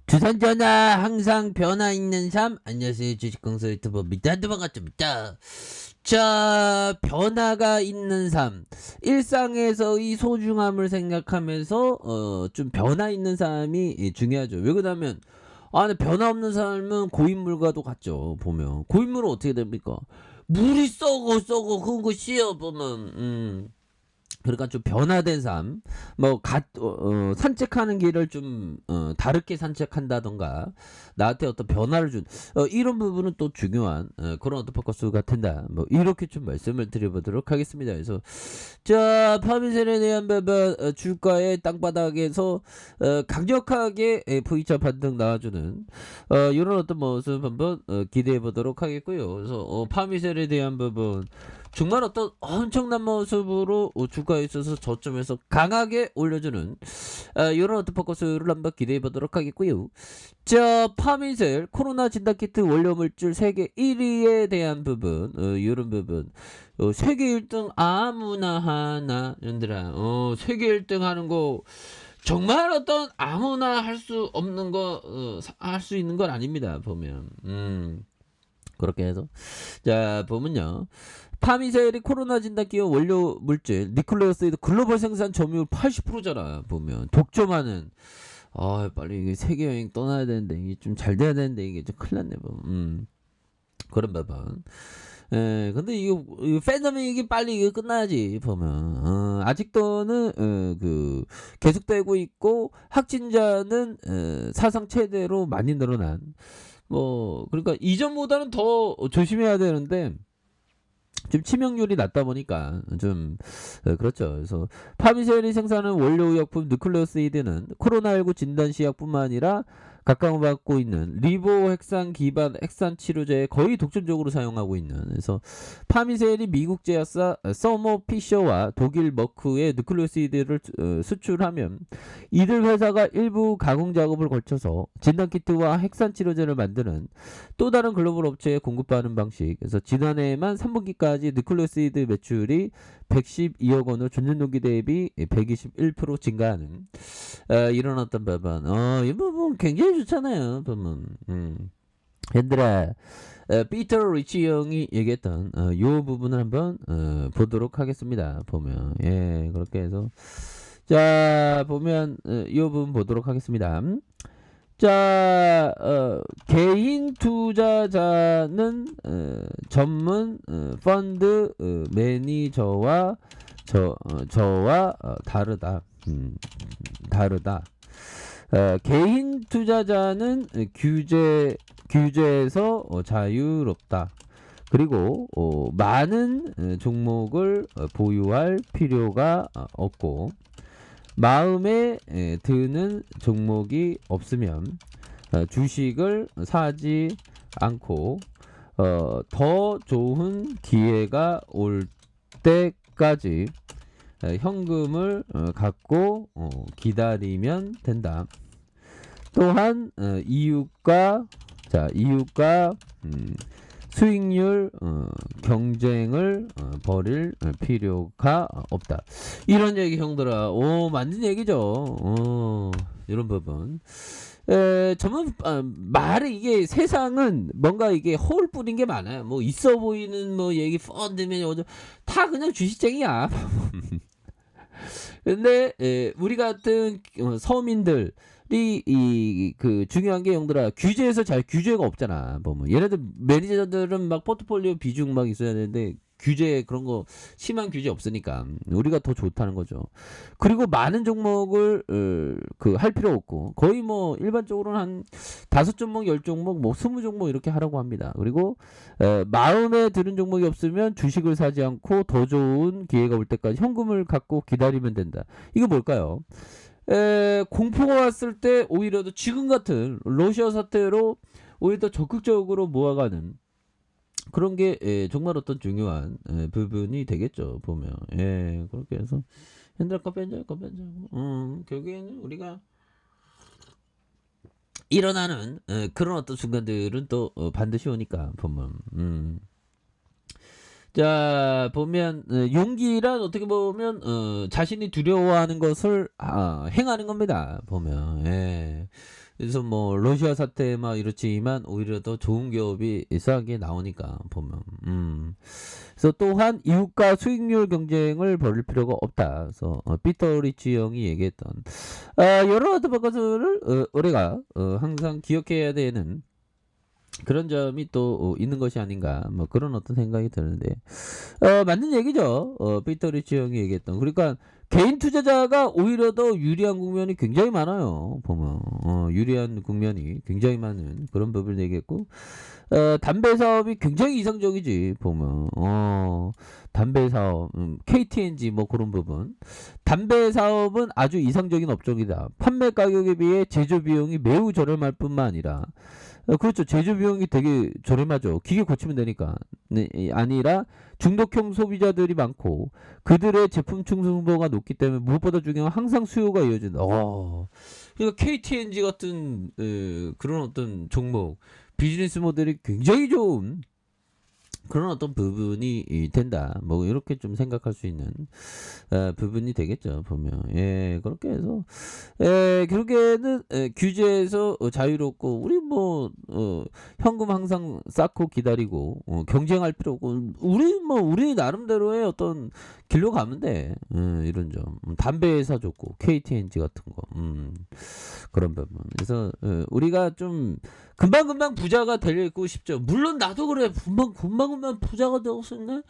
주선전화 항상 변화 있는 삶. 안녕하세요, 주식공사 유튜버 미타드 반갑습니다. 자, 변화가 있는 삶. 일상에서의 소중함을 생각하면서 좀 변화 있는 삶이 중요하죠. 왜 그러냐면 근데 변화 없는 삶은 고인물과도 같죠. 보면 고인물은 어떻게 됩니까? 물이 썩어 그런 거 씌어 보면 그러니까 좀 변화된 삶, 산책하는 길을 좀 다르게 산책한다던가 나한테 어떤 변화를 준 이런 부분은 또 중요한 그런 어떤 포커스가 된다. 뭐 이렇게 좀 말씀을 드려보도록 하겠습니다. 그래서 자, 파미셀에 대한 부분 주가의 땅바닥에서 강력하게 V자 반등 나와주는 이런 어떤 모습 한번 기대해 보도록 하겠고요. 그래서 파미셀에 대한 부분 정말 어떤 엄청난 모습으로 주가에 있어서 저점에서 강하게 올려주는 이런 어떤 포커스를 한번 기대해 보도록 하겠고요. 자, 파미셀 코로나 진단키트 원료 물질 세계 1위에 대한 부분 이런 부분 세계 1등 아무나 하나 연들아 세계 1등 하는 거 정말 어떤 아무나 할 수 없는 거 할 수 있는 건 아닙니다. 보면 그렇게 해서 자 보면요. 파미셀이 코로나 진단 기업 원료 물질 니클레오사이드 글로벌 생산 점유율 80%잖아. 보면 독점하는 빨리 이게 세계 여행 떠나야 되는데 이게 좀 잘 돼야 되는데 이게 좀 큰일 났네. 그런 부분. 근데 이거 팬데믹이 빨리 이거 끝나야지 보면 아직도는 그 계속되고 있고 확진자는 사상 최대로 많이 늘어난 그러니까 이전보다는 더 조심해야 되는데 좀 치명률이 낮다 보니까 좀 그렇죠. 그래서 파미셀이 생산하는 원료 의약품 누클레오시드는 코로나19 진단 시약뿐만 아니라 각광받고 있는 리보핵산 기반 핵산 치료제에 거의 독점적으로 사용하고 있는 그래서 파미셀이 미국 제약사 서머 피셔와 독일 머크의 누클레오시드를 수출하면 이들 회사가 일부 가공 작업을 거쳐서 진단키트와 핵산 치료제를 만드는 또 다른 글로벌 업체에 공급하는 방식. 그래서 지난해에만 3분기까지 누클레오시드 매출이 112억 원으로 전년 동기 대비 121% 증가하는 이런 어떤 부분. 이 부분 굉장히 좋잖아요. 보면. 얘들아, 피터 리치 형이 얘기했던 이 부분을 한번 보도록 하겠습니다. 보면 그렇게 해서 자 보면 이 부분 보도록 하겠습니다. 자, 개인 투자자는 전문 펀드 매니저와 저와 다르다. 다르다. 개인 투자자는 규제에서 자유롭다. 그리고 많은 종목을 보유할 필요가 없고 마음에 드는 종목이 없으면 주식을 사지 않고 더 좋은 기회가 올 때까지 현금을 갖고 기다리면 된다. 또한 이윤과 수익률 경쟁을 벌일 필요가 없다. 이런 얘기 형들아. 맞는 얘기죠. 이런 부분. 저는 말이 이게 세상은 뭔가 이게 허울 뿐인 게 많아요. 뭐 있어 보이는 뭐 얘기 펀드면 다 그냥 주식쟁이야. 근데 우리 같은 서민들 그 중요한 게 형들아 규제에서 잘 규제가 없잖아. 보면 얘네들 매니저들은 막 포트폴리오 비중 막 있어야 되는데 규제 그런 거 심한 규제 없으니까 우리가 더 좋다는 거죠. 그리고 많은 종목을 그 할 필요 없고 거의 뭐 일반적으로는 한 5종목 10종목 뭐 20종목 이렇게 하라고 합니다. 그리고 마음에 드는 종목이 없으면 주식을 사지 않고 더 좋은 기회가 올 때까지 현금을 갖고 기다리면 된다. 이거 뭘까요? 공포가 왔을 때 오히려 더 지금 같은 러시아 사태로 오히려 더 적극적으로 모아가는 그런 게 정말 어떤 중요한 부분이 되겠죠. 보면 그렇게 해서 핸들 거 뺀자고 결국에는 우리가 일어나는 그런 어떤 순간들은 또 반드시 오니까 보면 자 보면 용기란 어떻게 보면 자신이 두려워하는 것을 행하는 겁니다. 보면 그래서 뭐 러시아 사태 막 이렇지만 오히려 더 좋은 기업이 싸게 나오니까 보면. 그래서 또한 이웃과 수익률 경쟁을 벌일 필요가 없다. 그래서 피터 리치 형이 얘기했던 여러 어떤 것을 우리가 항상 기억해야 되는 그런 점이 또 있는 것이 아닌가 뭐 그런 어떤 생각이 드는데 맞는 얘기죠. 피터 리치 형이 얘기했던. 그러니까 개인 투자자가 오히려 더 유리한 국면이 굉장히 많아요. 보면 유리한 국면이 굉장히 많은 그런 부분을 얘기했고 담배 사업이 굉장히 이상적이지 보면 담배 사업 KTNG 뭐 그런 부분 담배 사업은 아주 이상적인 업종이다. 판매 가격에 비해 제조 비용이 매우 저렴할 뿐만 아니라 그렇죠. 제조 비용이 되게 저렴하죠. 기계 고치면 되니까. 네, 아니라 중독형 소비자들이 많고 그들의 제품 충성도가 높기 때문에 무엇보다 중요한 항상 수요가 이어진다. 그러니까 KTNG 같은 그런 어떤 종목 비즈니스 모델이 굉장히 좋은 그런 어떤 부분이 된다. 뭐 이렇게 좀 생각할 수 있는 부분이 되겠죠. 보면 그렇게 해서 결국에는 규제에서 자유롭고 우리 뭐 현금 항상 쌓고 기다리고 경쟁할 필요 없고 우리 나름대로의 어떤 길로 가면 돼. 이런 점. 담배 회사 좋고 KTNG 같은 거. 그런 부분. 그래서 우리가 좀 금방금방 부자가 되고 싶죠. 물론 나도 그래. 금방금방 부자가 되고 싶네.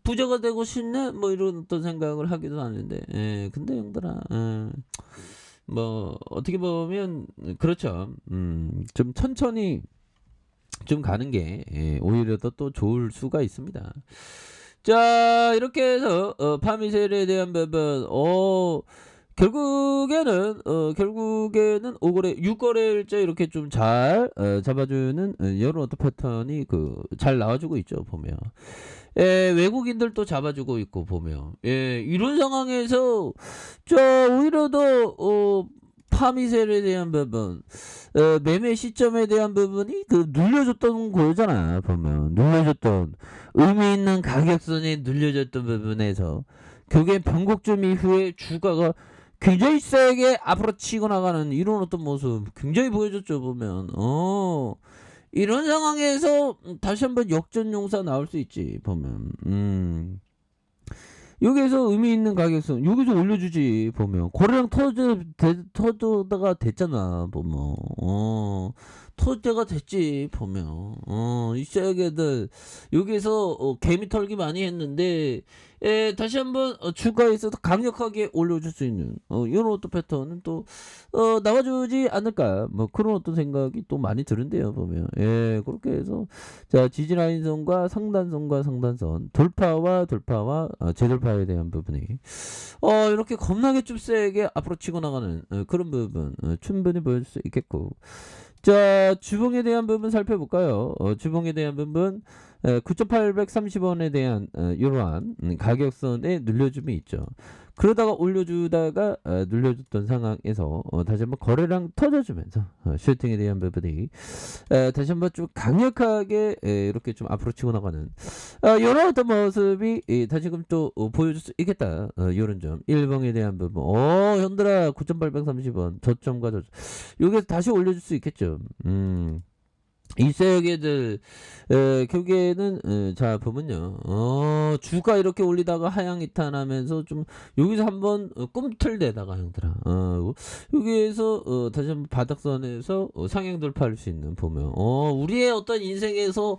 부자가 되고 싶네. 뭐 이런 어떤 생각을 하기도 하는데. 근데 형들아. 뭐 어떻게 보면 그렇죠. 좀 천천히 좀 가는 게 오히려 더 좋을 수가 있습니다. 자 이렇게 해서 파미셀에 대한 부분 결국에는 5거래 6거래일째 이렇게 좀 잘 잡아주는 이런 어떤 패턴이 잘 나와주고 있죠. 보면 외국인들도 잡아주고 있고 보면 이런 상황에서 오히려 더 파미셀에 대한 부분 매매 시점에 대한 부분이 눌려줬던 거잖아. 보면 눌려줬던 의미 있는 가격선이 눌려줬던 부분에서 결국엔 변곡점 이후에 주가가 굉장히 세게 앞으로 치고 나가는 이런 어떤 모습 굉장히 보여줬죠. 보면 이런 상황에서 다시 한번 역전 용사 나올 수 있지. 보면 여기에서 의미 있는 가격선 여기서 올려주지. 보면 거래량 터져다가 됐잖아. 보면 터져가 됐지. 보면 이 쎄게들 여기에서 개미 털기 많이 했는데 다시 한번 주가에서 강력하게 올려줄 수 있는 이런 어떤 패턴은 또 나와주지 않을까 뭐 그런 어떤 생각이 또 많이 드는데요. 보면 그렇게 해서 자 지지라인선과 상단선 돌파와 재돌파에 대한 부분이 이렇게 겁나게 좀 세게 앞으로 치고 나가는 그런 부분 충분히 보여줄 수 있겠고 자 주봉에 대한 부분 살펴볼까요? 주봉에 대한 부분 9,830원에 대한 이러한 가격선에 눌려줌이 있죠. 그러다가 올려주다가 눌려줬던 상황에서 다시 한번 거래량 터져주면서 슈팅에 대한 부분이 다시 한번 좀 강력하게 이렇게 좀 앞으로 치고 나가는 이런 어떤 모습이 다시금 또 보여줄 수 있겠다. 이런 점 1봉에 대한 부분 현들아 9,830원 저점과 저점 여기서 다시 올려줄 수 있겠죠. 이 세계들 결국에는 자 보면요 주가 이렇게 올리다가 하향 이탈하면서 좀 여기서 한번 꿈틀대다가 형들아 여기에서 다시 한번 바닥선에서 상향 돌파할 수 있는 보면 우리의 어떤 인생에서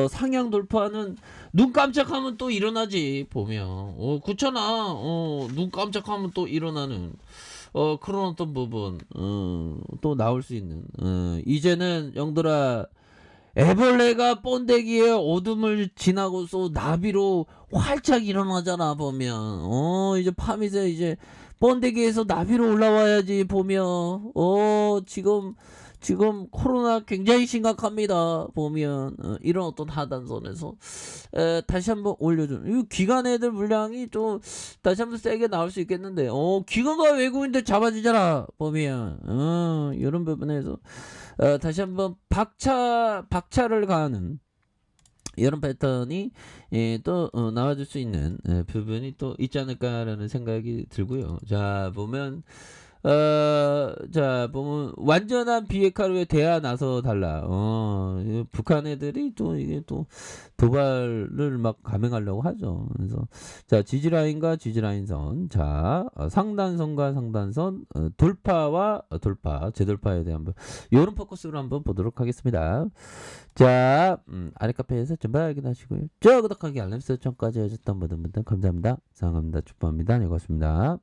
상향 돌파는 눈 깜짝하면 또 일어나지. 보면 그렇잖아. 눈 깜짝하면 또 일어나는 그런 어떤 부분 또 나올 수 있는 이제는 영들아 애벌레가 번데기에 어둠을 지나고서 나비로 활짝 일어나잖아. 보면 이제 밤이제 이제 번데기에서 나비로 올라와야지. 보면 지금 코로나 굉장히 심각합니다. 보면 이런 어떤 하단선에서 다시 한번 올려주는 이 기관 애들 물량이 좀 다시 한번 세게 나올 수 있겠는데 기관과 외국인들 잡아주잖아. 보면 이런 부분에서 다시 한번 박차를 가하는 이런 패턴이 또 나와줄 수 있는 부분이 또 있지 않을까라는 생각이 들고요. 자 보면 자, 보면 완전한 비핵화를 대하 나서 달라. 북한 애들이 또 이게 또 도발을 막 감행하려고 하죠. 그래서 자, 지지라인과 지지라인선, 자, 상단선과 상단선, 돌파와 돌파, 재돌파에 대한 요런 포커스로 한번 보도록 하겠습니다. 자, 아래 카페에서 전부 확인하시고요. 저 구독하기 알람 설정까지 해줬던 모든 분들 감사합니다. 사랑합니다. 축복합니다. 네, 고맙습니다.